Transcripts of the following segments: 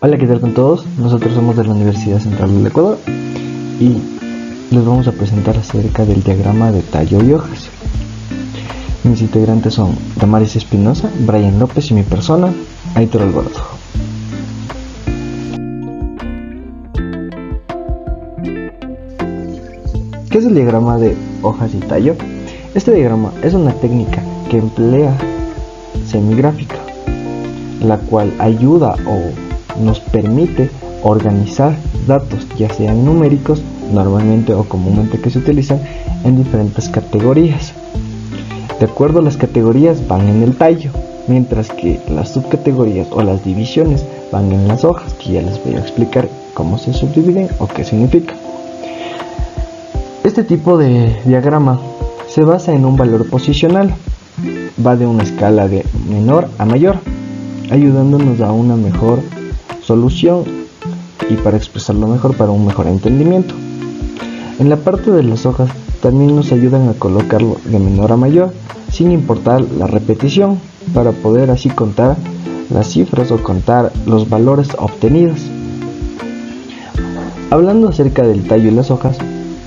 Hola, ¿qué tal con todos? Nosotros somos de la Universidad Central del Ecuador y les vamos a presentar acerca del diagrama de tallo y hojas. Mis integrantes son Damaris Espinosa, Brian López y mi persona, Aitor Alvarado. ¿Qué es el diagrama de hojas y tallo? Este diagrama es una técnica que emplea semigráfica, la cual ayuda o nos permite organizar datos, ya sean numéricos, normalmente o comúnmente que se utilizan, en diferentes categorías. De acuerdo a las categorías van en el tallo, mientras que las subcategorías o las divisiones van en las hojas, que ya les voy a explicar cómo se subdividen o qué significa. Este tipo de diagrama se basa en un valor posicional, va de una escala de menor a mayor, ayudándonos a una mejor solución y para expresarlo mejor, para un mejor entendimiento. En la parte de las hojas también nos ayudan a colocarlo de menor a mayor, sin importar la repetición, para poder así contar las cifras o contar los valores obtenidos. Hablando acerca del tallo y las hojas,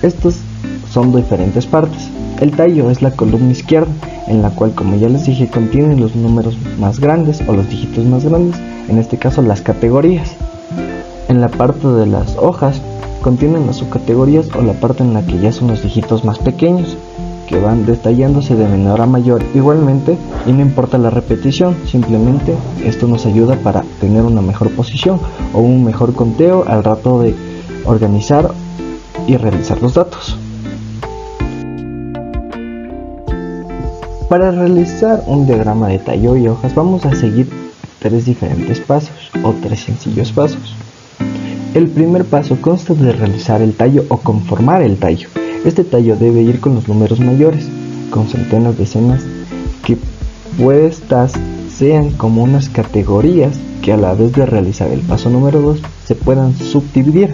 estos son diferentes partes. El tallo es la columna izquierda, en la cual, como ya les dije, contienen los números más grandes o los dígitos más grandes, en este caso las categorías. En la parte de las hojas contienen las subcategorías o la parte en la que ya son los dígitos más pequeños, que van detallándose de menor a mayor igualmente, y no importa la repetición, simplemente esto nos ayuda para tener una mejor posición o un mejor conteo al rato de organizar y realizar los datos. Para realizar un diagrama de tallo y hojas vamos a seguir tres diferentes pasos o tres sencillos pasos. El primer paso consta de realizar el tallo o conformar el tallo. Este tallo debe ir con los números mayores, con centenas, decenas, que puestas sean como unas categorías que a la vez de realizar el paso número 2 se puedan subdividir.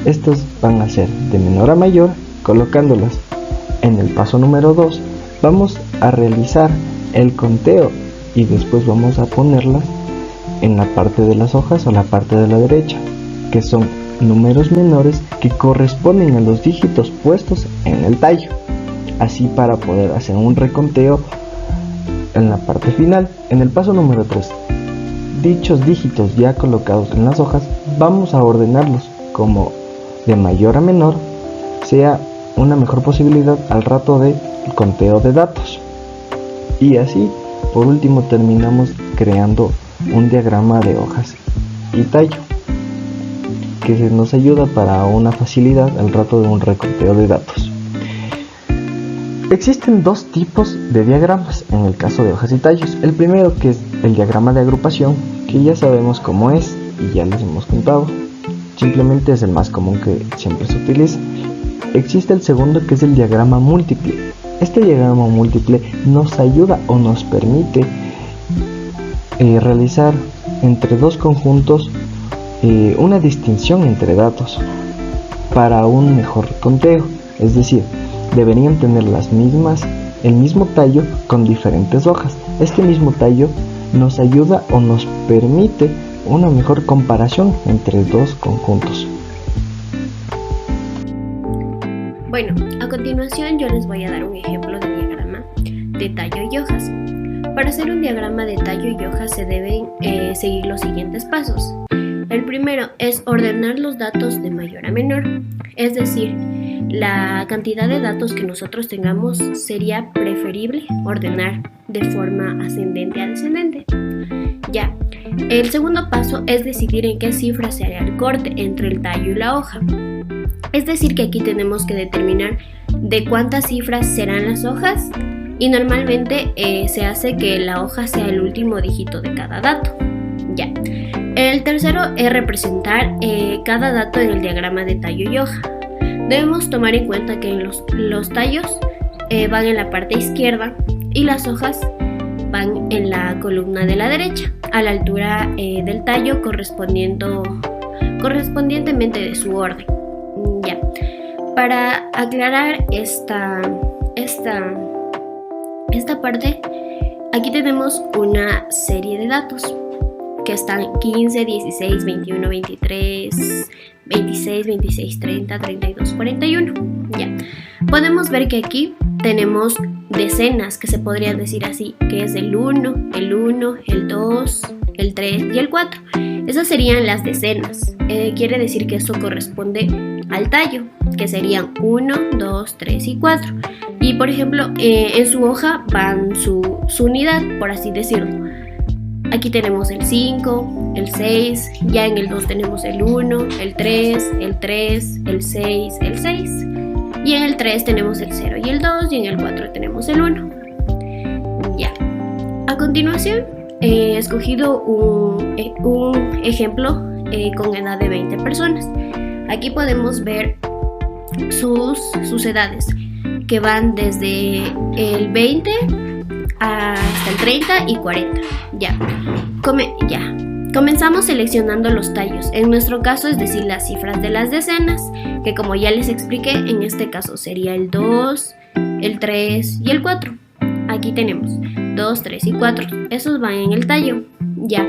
Estos van a ser de menor a mayor, colocándolas en el paso número 2. Vamos a realizar el conteo y después vamos a ponerlas en la parte de las hojas o la parte de la derecha, que son números menores que corresponden a los dígitos puestos en el tallo, así para poder hacer un reconteo en la parte final. En el paso número 3, dichos dígitos ya colocados en las hojas vamos a ordenarlos como de mayor a menor, sea una mejor posibilidad al rato de conteo de datos. Y así, por último, terminamos creando un diagrama de hojas y tallo, que nos ayuda para una facilidad al rato de un reconteo de datos. Existen dos tipos de diagramas en el caso de hojas y tallos. El primero, que es el diagrama de agrupación, que ya sabemos cómo es y ya les hemos contado, simplemente es el más común que siempre se utiliza. Existe el segundo, que es el diagrama múltiple. Este diagrama múltiple nos ayuda o nos permite realizar entre dos conjuntos una distinción entre datos para un mejor conteo, es decir, deberían tener el mismo tallo con diferentes hojas. Este mismo tallo nos ayuda o nos permite una mejor comparación entre dos conjuntos. Bueno, a continuación yo les voy a dar un ejemplo de diagrama de tallo y hojas. Para hacer un diagrama de tallo y hojas se deben seguir los siguientes pasos. El primero es ordenar los datos de mayor a menor, es decir, la cantidad de datos que nosotros tengamos sería preferible ordenar de forma ascendente a descendente. Ya. El segundo paso es decidir en qué cifra se hará el corte entre el tallo y la hoja. Es decir, que aquí tenemos que determinar de cuántas cifras serán las hojas y normalmente se hace que la hoja sea el último dígito de cada dato. Ya. El tercero es representar cada dato en el diagrama de tallo y hoja. Debemos tomar en cuenta que los tallos van en la parte izquierda y las hojas van en la columna de la derecha, a la altura del tallo correspondientemente de su orden. Ya. Para aclarar esta parte, aquí tenemos una serie de datos. que están 15, 16, 21, 23, 26, 26, 30, 32, 41. Ya. Podemos ver que aquí tenemos decenas, que se podrían decir así, que es el 1, el 2, el 3 y el 4. Esas serían las decenas. Quiere decir que eso corresponde al tallo, que serían 1, 2, 3 y 4. Y por ejemplo, en su hoja van su unidad, por así decirlo. Aquí tenemos el 5, el 6, ya en el 2 tenemos el 1, el 3, el 6, el 6. Y en el 3 tenemos el 0 y el 2, y en el 4 tenemos el 1. Ya. A continuación, he escogido un ejemplo con edad de 20 personas. Aquí podemos ver sus edades, que van desde el 20 hasta el 30 y 40. Ya. Comenzamos seleccionando los tallos. En nuestro caso, es decir, las cifras de las decenas, que como ya les expliqué, en este caso sería el 2, el 3 y el 4. Aquí tenemos 2, 3 y 4. Esos van en el tallo. Ya.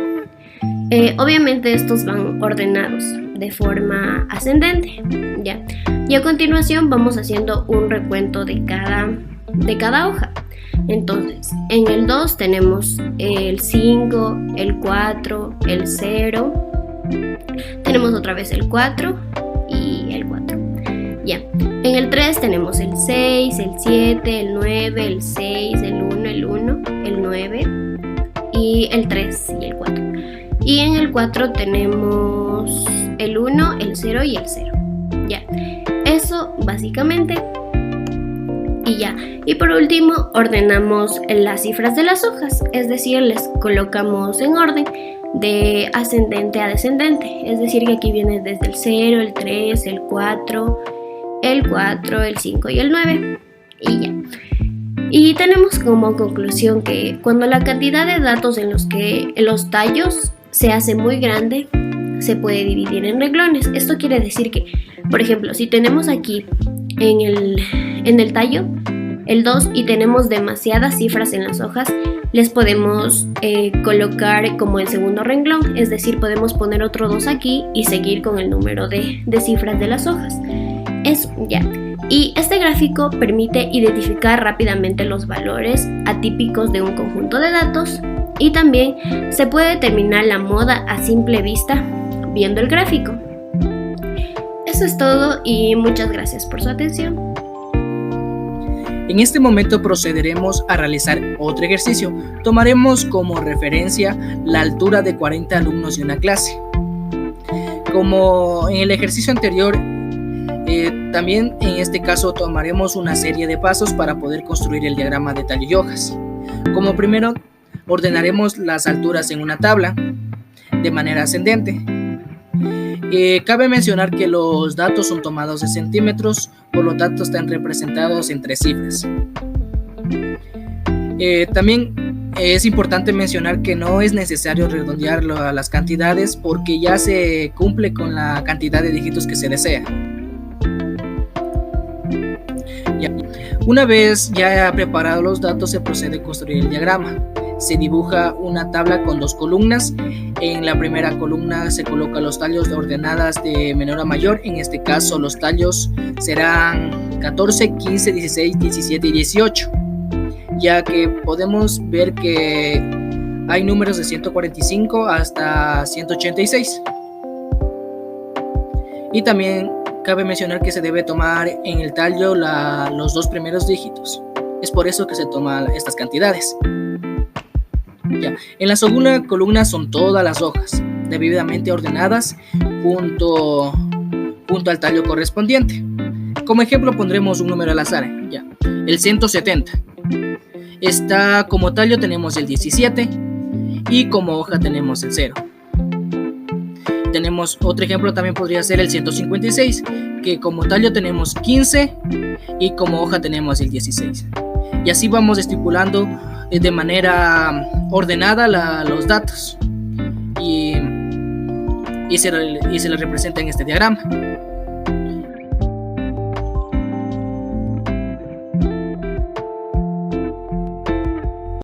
Obviamente estos van ordenados de forma ascendente. Ya. Y a continuación vamos haciendo un recuento de cada hoja. Entonces, en el 2 tenemos el 5, el 4, el 0. Tenemos otra vez el 4 y el 4. Ya. En el 3 tenemos el 6, el 7, el 9, el 6, el 1, el 1, el 9 y el 3 y el 4. Y en el 4 tenemos el 1, el 0 y el 0. Ya. Eso básicamente. Y ya. Y por último, ordenamos las cifras de las hojas, es decir, les colocamos en orden de ascendente a descendente, es decir, que aquí viene desde el 0, el 3, el 4, el 5 y el 9. Y ya. Y tenemos como conclusión que cuando la cantidad de datos en los tallos se hace muy grande, se puede dividir en renglones. Esto quiere decir que, por ejemplo, si tenemos aquí en el tallo el 2 y tenemos demasiadas cifras en las hojas, les podemos colocar como el segundo renglón, es decir, podemos poner otro 2 aquí y seguir con el número de cifras de las hojas. Eso, ya. Y este gráfico permite identificar rápidamente los valores atípicos de un conjunto de datos, y también se puede determinar la moda a simple vista viendo el gráfico. Eso es todo y muchas gracias por su atención. En este momento procederemos a realizar otro ejercicio. Tomaremos como referencia la altura de 40 alumnos de una clase. Como en el ejercicio anterior, también en este caso tomaremos una serie de pasos para poder construir el diagrama de tallo y hojas. Como primero, ordenaremos las alturas en una tabla de manera ascendente. Cabe mencionar que los datos son tomados de centímetros, por lo tanto están representados en 3 cifras. También es importante mencionar que no es necesario redondearlo a las cantidades porque ya se cumple con la cantidad de dígitos que se desea. Una vez ya preparados los datos, se procede a construir el diagrama. Se dibuja una tabla con 2 columnas. En la primera columna se colocan los tallos ordenadas de menor a mayor. En este caso los tallos serán 14, 15, 16, 17 y 18, ya que podemos ver que hay números de 145 hasta 186. Y también cabe mencionar que se debe tomar en el tallo los 2 primeros dígitos. Es por eso que se toman estas cantidades. Ya. En la segunda columna son todas las hojas, debidamente ordenadas junto al tallo correspondiente. Como ejemplo pondremos un número al azar. Ya. El 170. Como tallo tenemos el 17 y como hoja tenemos el 0. Tenemos otro ejemplo, también podría ser el 156, que como tallo tenemos 15 y como hoja tenemos el 16. Y así vamos estipulando de manera ordenada los datos y se le representa en este diagrama.